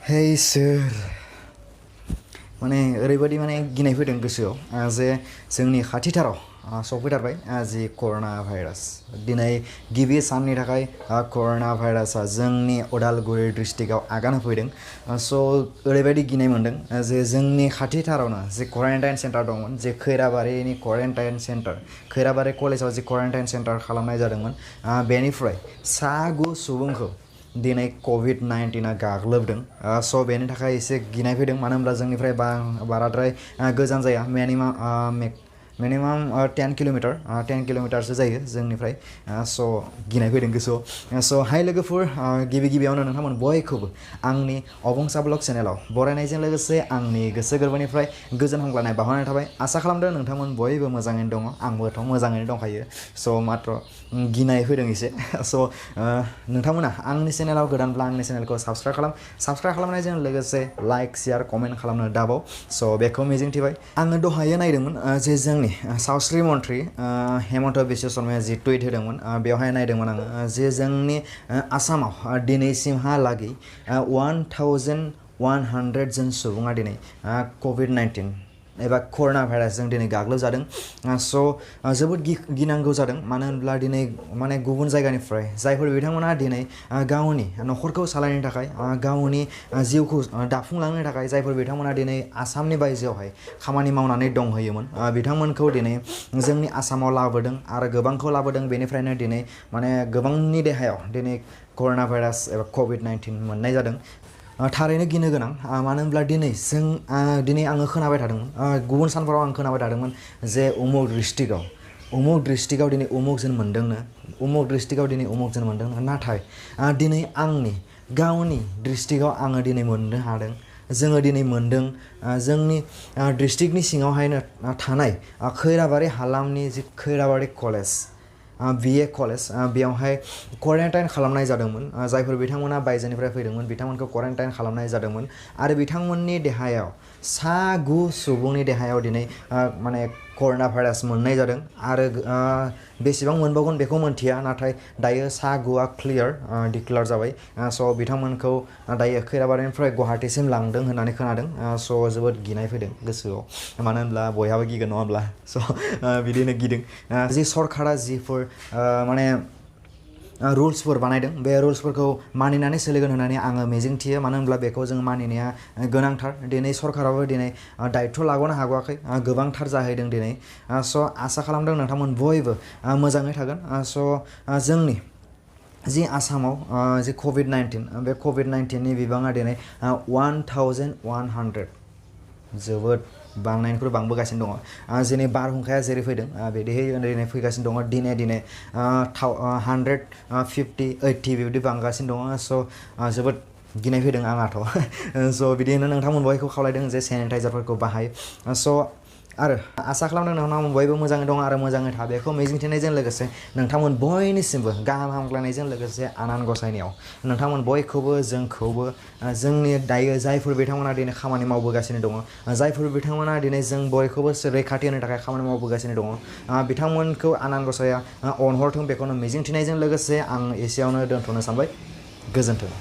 Hey sir माने ओरैबायदि माने गिनाय फैदों गोसोआव जे जोंनि खाथिथाराव सफैथारबाय जि कर'ना भाइरास दिनै गिबि साननि थाखाय कर'ना भाइरासआ जोंनि उदालगुरि डिस्ट्रिक्टआव आगान होफैदों स' ओरैबायदि गिनाय मोन्दों जे जोंनि खाथिथारावनो जे क्वारेन्टाइन सेन्टार दंमोन जे खैराबारिनि क्वारेन्टाइन सेन्टार खैराबारि कलेजाव जे क्वारेन्टाइन सेन्टार खालामनाय जादोंमोन बेनिफ्राय सा 9 सुबुंखौ दिनै COVID-19 गाग्लोबदों स' बेनि थाखाय एसे गिनाय फैदों मानो होनब्ला जोंनिफ्राय बाराद्राय गोजान जाया मिनिमाम 10 किल'मिटारसो जायो जोंनिफ्राय स' गिनाय फैदों गोसोआव स' हाय लोगोफोर गिबियावनो नोंथांमोन बयखौबो आंनि अबंचा ब्लग चेनेलाव बरायनायजों लोगोसे आंनि गोसो गोरबोनिफ्राय गोजोन हामग्लायनाय बावहरनाय थाबाय आसा खालामदों नोंथांमोन बयबो मोजाङैनो दङ आंबोथ' मोजाङैनो दंखायो स' मात्र गिनाय फैदों एसे स' नोंथांमोना आंनि चेनेलाव गोदानब्ला आंनि चेनेलखौ साबस्क्राइब खालामनायजों लोगोसे लाइक शेयार कमेन्ट खालामनो दाबाव स' बेखौ मिजिंथिबाय आङो दहायो नायदोंमोन जे जोंनि सावस्रि मन्थ्रि हेमन्त बिश्व शर्माया जि टुइट होदोंमोन बेवहाय नायदोंमोन आङो जे जोंनि आसामाव दिनैसिमहालागै 1100 जन सुबुङा दिनै COVID-19 एबा कर'ना भाइरासजों दिनै गाग्लोबजादों स' जोबोद गिनांगौ जादों मानो होनब्ला दिनै माने गुबुन जायगानिफ्राय जायफोर बिथांमोना दिनै गावनि न'खरखौ सालायनो थाखाय गावनि जिउखौ दाफुंलांनो थाखाय जायफोर बिथांमोना दिनै आसामनि बायजोआवहाय खामानि मावनानै दंहैयोमोन बिथांमोनखौ दिनै जोंनि आसामाव लाबोदों आरो गोबांखौ लाबोदों बेनिफ्रायनो दिनै माने गोबांनि देहायाव दिनै कर'ना भाइरास एबा COVID-19 मोननाय जादों थारैनो गिनो गोनां मानो होनब्ला दिनै आङो खोनाबाय थादोंमोन गुबुन सानफोराव आं खोनाबाय थादोंमोन जे उमुक डिस्ट्रिक्टआव दिनै उमुक जन मोनदोंनो उमुक डिस्ट्रिक्टआव दिनै उमुक जन मोनदोंनो नाथाय दिनै आंनि गावनि डिस्ट्रिक्टआव आङो दिनै मोननो हादों जोङो दिनै मोनदों जोंनि डिस्ट्रिक्टनि सिङावहायनो थानाय खैराबारि हालामनि जि खैराबारि कलेज BA कलेज बेयावहाय क्वारेन्टाइन खालामनाय जादोंमोन जायफोर बिथांमोना बायजोनिफ्राय फैदोंमोन बिथांमोनखौ क्वारेन्टाइन खालामनाय जादोंमोन आरो बिथांमोननि देहायाव सा 9 सुबुंनि देहायाव दिनै माने कर'ना भाइरास मोननाय जादों आरो बेसेबां मोनबावगोन बेखौ मोनथिया नाथाय दायो सा 9आ डिक्लेयार जाबाय स' बिथांमोनखौ दायो खैराबारिनिफ्राय गुवाहाटीसिम लांदों होननानै खोनादों स' जोबोद गिनाय फैदों गोसोआव मानो होनब्ला बयहाबो गिगोन नङा होनब्ला स' बिदिनो गिदों जि सरकारा जिफोर माने रुल्सफोर बानायदों बे रुल्सफोरखौ मानिनानै सोलिगोन होननानै आङो मिजिंथियो मानो होनब्ला बेखौ जों मानिनाया गोनांथार दिनै सरकाराबो दिनै दायित्व लागनो हागवाखै गोबांथार जाहैदों दिनै स' आसा खालामदों नोंथांमोन बयबो मोजाङै थागोन स' जोंनि जि आसामाव जि COVID-19 बे COVID-19नि बिबाङा दिनै 1100 जोबोद बांनायनिख्रुइ बांबोगासिनो दङ दिनै बारहुंखाया जेरै फैदों बिदिहाय दिनै फैगासिनो दङ दिनै 150-80 बेबायदि बांगासिनो दङ स' जोबोद गिनाय फैदों आंहाथ' स' बिदिनो नोंथांमोन बयखौ खावलायदों जे सेनिटाइजारफोरखौ बाहाय स' आरो आसा खालामदों नोंथांमोन बयबो मोजाङै दं आरो मोजाङै था बेखौ मिजिंथिनायजों लोगोसे नोंथांमोन बयनिसिमबो गाहाम हामग्लायनायजों लोगोसे आनान गसायनायाव नोंथांमोन बयखौबो जोंखौबो जोंनि दायो जायफोर बिथांमोना दिनै खामानि मावबोगासिनो दङ जायफोर बिथांमोना दिनै जों बयखौबो रैखाथि होनो थाखाय खामानि मावबोगासिनो दङ बिथांमोनखौ आनान गसाया अनहरथों बेखौनो मिजिंथिनायजों लोगोसे आं एसेयावनो दोनथ'नो सानबाय गोजोन्थों